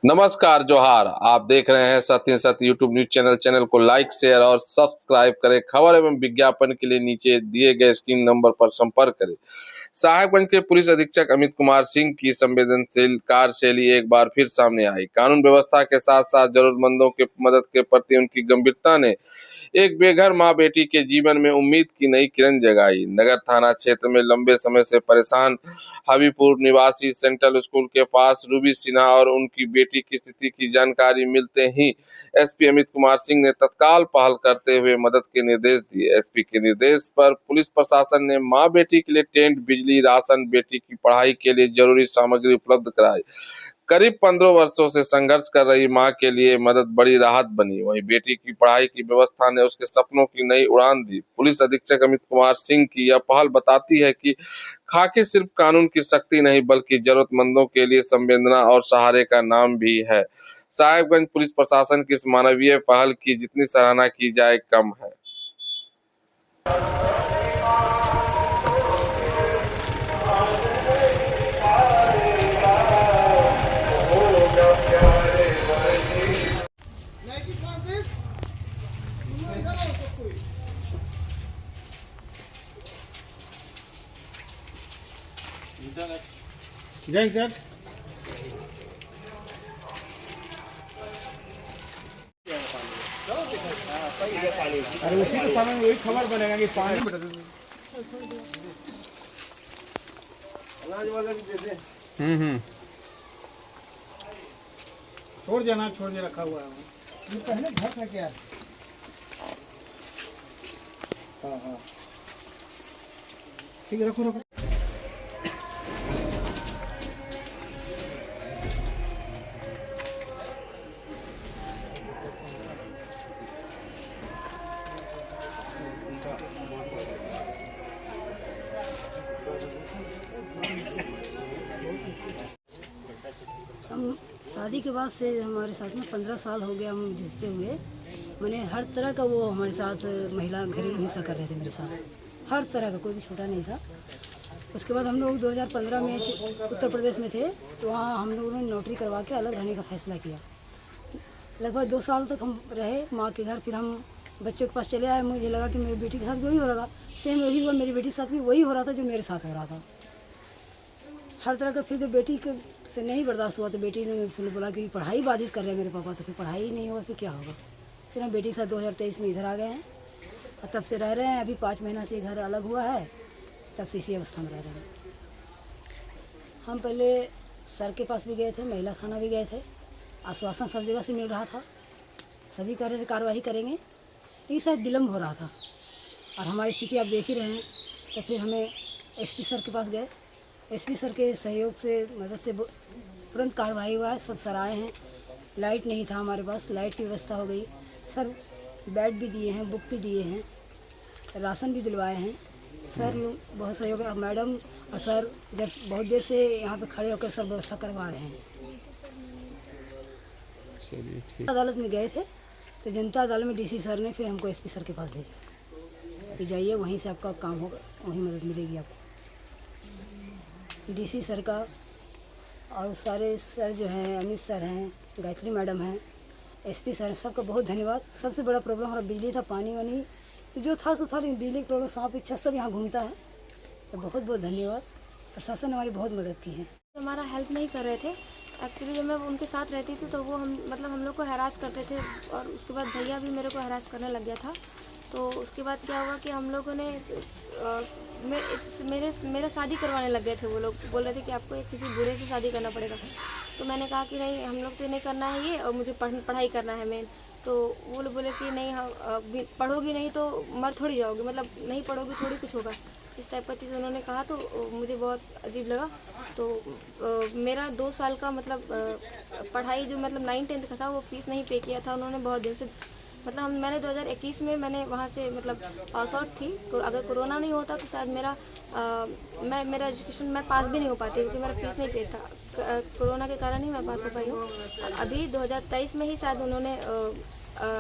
नमस्कार जोहार। आप देख रहे हैं सत्य सत्य यूट्यूब न्यूज चैनल को लाइक शेयर और सब्सक्राइब करें। खबर एवं विज्ञापन के लिए नीचे दिए गए स्क्रीन नंबर पर संपर्क करें। साहेबगंज के पुलिस अधीक्षक अमित कुमार सिंह की संवेदनशील कार्यशैली एक बार फिर सामने आई। कानून व्यवस्था के साथ साथ जरूरतमंदों के मदद के प्रति उनकी गंभीरता ने एक बेघर माँ बेटी के जीवन में उम्मीद की नई किरण जगाई। नगर थाना क्षेत्र में लंबे समय से परेशान हबीपुर निवासी सेंट्रल स्कूल के पास रूबी सिन्हा और उनकी बेटी की स्थिति की जानकारी मिलते ही एसपी अमित कुमार सिंह ने तत्काल पहल करते हुए मदद के निर्देश दिए। एसपी के निर्देश पर पुलिस प्रशासन ने मां बेटी के लिए टेंट, बिजली, राशन, बेटी की पढ़ाई के लिए जरूरी सामग्री उपलब्ध कराई। करीब 15 वर्षों से संघर्ष कर रही मां के लिए मदद बड़ी राहत बनी। वहीं बेटी की पढ़ाई की व्यवस्था ने उसके सपनों की नई उड़ान दी। पुलिस अधीक्षक अमित कुमार सिंह की यह पहल बताती है कि खाकी सिर्फ कानून की शक्ति नहीं बल्कि जरूरतमंदों के लिए संवेदना और सहारे का नाम भी है। साहेबगंज पुलिस प्रशासन की इस मानवीय पहल की जितनी सराहना की जाए कम है। जय सर। अरे उसी के समय वही खबर बनेगा कि पानी अनाज वाला भी दे दे। छोड़ देना रखा हुआ है। ये पहले घर था क्या? हाँ ठीक है, रखो। हम शादी के बाद से हमारे साथ में 15 साल हो गया हम जूझते हुए। मैंने हर तरह का वो हमारे साथ महिला घरेलू हिंसा कर रहे थे मेरे साथ, हर तरह का, कोई भी छोटा नहीं था। उसके बाद हम लोग 2015 में उत्तर प्रदेश में थे, तो वहाँ हम लोगों ने नौकरी करवा के अलग रहने का फैसला किया। लगभग 2 साल तक हम रहे माँ के घर। फिर हम बच्चों के पास चले आए। मुझे लगा कि मेरी बेटी के साथ वही हो रहा था, सेम वही हुआ। मेरी बेटी के साथ भी वही हो रहा था जो मेरे साथ हो रहा था, हर तरह का। फिर तो बेटी के से नहीं बर्दाश्त हुआ, तो बेटी ने फिर बोला कि पढ़ाई बाधित कर रहे हैं मेरे पापा, तो फिर पढ़ाई नहीं होगा फिर क्या होगा। फिर हम बेटी के साथ 2023 में इधर आ गए हैं और तब से रह रहे हैं। अभी 5 महीना से घर अलग हुआ है, तब से इसी अवस्था में रह रहे हैं। हम पहले सर के पास भी गए थे, महिला थाना भी गए थे, आश्वासन सब जगह से मिल रहा था, सभी कह रहे थे कार्रवाई करेंगे, लेकिन शायद विलम्ब हो रहा था। और हमारी स्थिति आप देख ही रहे हैं। तो फिर हमें एसपी सर के पास गए। एसपी सर के सहयोग से, मदद से तुरंत कार्रवाई हुआ है। सब सर आए हैं। लाइट नहीं था हमारे पास, लाइट की व्यवस्था हो गई। सर बेड भी दिए हैं, बुक भी दिए हैं, राशन भी दिलवाए हैं। सर बहुत सहयोग है। मैडम और सर इधर बहुत देर से यहाँ पे खड़े होकर सब व्यवस्था करवा रहे हैं। अदालत में गए थे तो जनता अदालत में डीसी सर ने फिर हमको एसपी सर के पास भेजा कि जाइए, वहीं से आपका काम होगा, वहीं मदद मिलेगी आपको। डीसी सर का और सारे सर जो हैं, अमित सर हैं, गायत्री मैडम हैं, एसपी सर हैं, सबका बहुत धन्यवाद। सबसे बड़ा प्रॉब्लम हमारा बिजली था, पानी वानी तो जो था सो था, लेकिन बिजली की प्रॉब्लम, सांप इच्छा सब यहाँ घूमता है। तो बहुत बहुत धन्यवाद, प्रशासन ने हमारी बहुत मदद की है। हमारा हेल्प नहीं कर रहे थे एक्चुअली। जब मैं उनके साथ रहती थी तो वो हम लोग को हरास करते थे, और उसके बाद भैया भी मेरे को हरास करने लग गया था। तो उसके बाद क्या हुआ कि हम लोगों ने मेरा शादी करवाने लग गए थे। वो लोग बोल रहे थे कि आपको किसी बुरे से शादी करना पड़ेगा। तो मैंने कहा कि नहीं, हम लोग तो नहीं करना है ये, और मुझे पढ़ाई करना है मेन। तो वो लोग बोले कि नहीं, हम पढ़ोगी नहीं तो मर थोड़ी जाओगी, मतलब नहीं पढ़ोगी थोड़ी कुछ होगा, इस टाइप का चीज़ उन्होंने कहा। तो मुझे बहुत अजीब लगा। तो मेरा 2 साल का मतलब पढ़ाई जो मतलब 9-10 का था, वो फीस नहीं पे किया था उन्होंने बहुत दिन से। मतलब मैंने 2021 में मैंने वहाँ से मतलब पास आउट थी। तो अगर कोरोना नहीं होता तो शायद मेरा एजुकेशन मैं पास भी नहीं हो पाती, क्योंकि मेरा फीस नहीं पे था। कोरोना के कारण ही मैं पास हो पाई हूँ। अभी 2023 में ही शायद उन्होंने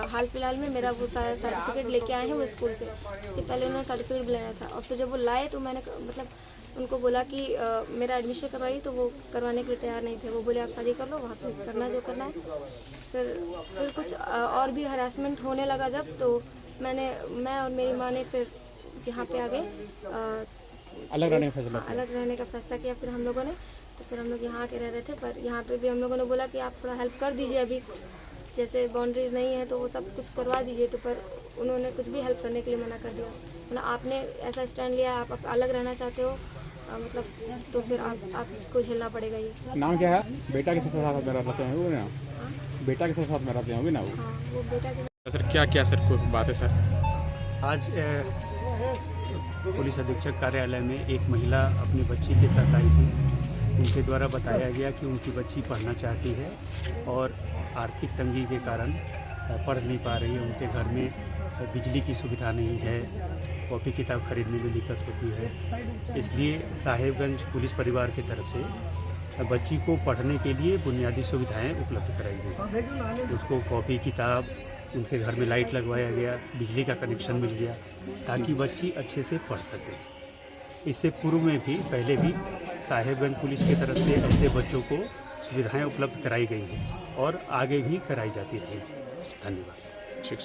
हाल फिलहाल में मेरा वो सर्टिफिकेट लेके आए हैं वो स्कूल से। उसके पहले उन्होंने सर्टिफिकेट भी लाया था, और फिर जब वो लाए तो मैंने मतलब उनको बोला कि मेरा एडमिशन करवाइए, तो वो करवाने के लिए तैयार नहीं थे। वो बोले आप शादी कर लो, वहाँ पे करना जो करना है। फिर कुछ और भी हरासमेंट होने लगा जब, तो मैं और मेरी माँ ने फिर यहाँ पे आ गए, अलग रहने का फैसला अलग रहने का फैसला किया फिर हम लोगों ने। तो फिर हम लोग यहाँ के रह रहे थे, पर यहाँ पे भी हम लोगों ने बोला कि आप थोड़ा हेल्प कर दीजिए, अभी जैसे बाउंड्रीज नहीं है तो वो सब कुछ करवा दीजिए। तो पर उन्होंने कुछ भी हेल्प करने के लिए मना कर दिया। मतलब आपने ऐसा स्टैंड लिया, आप अलग रहना चाहते हो, मतलब तो फिर आपको झेलना पड़ेगा ये। नाम क्या है? बेटा के साथ में रहते हैं वो ना? बेटा के साथ में रहते होंगे ना वो? हाँ, वो बेटा के। सर क्या सर कोई बात है सर? आज पुलिस अधीक्षक कार्यालय में एक महिला अपनी बच्ची के साथ आई थी। उनके द्वारा बताया गया कि उनकी बच्ची पढ़ना चाहती है और आर्थिक तंगी के कारण पढ़ नहीं पा रही है। उनके घर में बिजली की सुविधा नहीं है, कॉपी किताब खरीदने में दिक्कत होती है। इसलिए साहेबगंज पुलिस परिवार की तरफ से बच्ची को पढ़ने के लिए बुनियादी सुविधाएं उपलब्ध कराई गई। उसको कॉपी किताब, उनके घर में लाइट लगवाया गया, बिजली का कनेक्शन मिल गया, ताकि बच्ची अच्छे से पढ़ सके। इससे पूर्व में भी पहले भी साहेबगंज पुलिस की तरफ से ऐसे बच्चों को सुविधाएं उपलब्ध कराई गई हैं और आगे भी कराई जाती रहेगी। धन्यवाद। ठीक।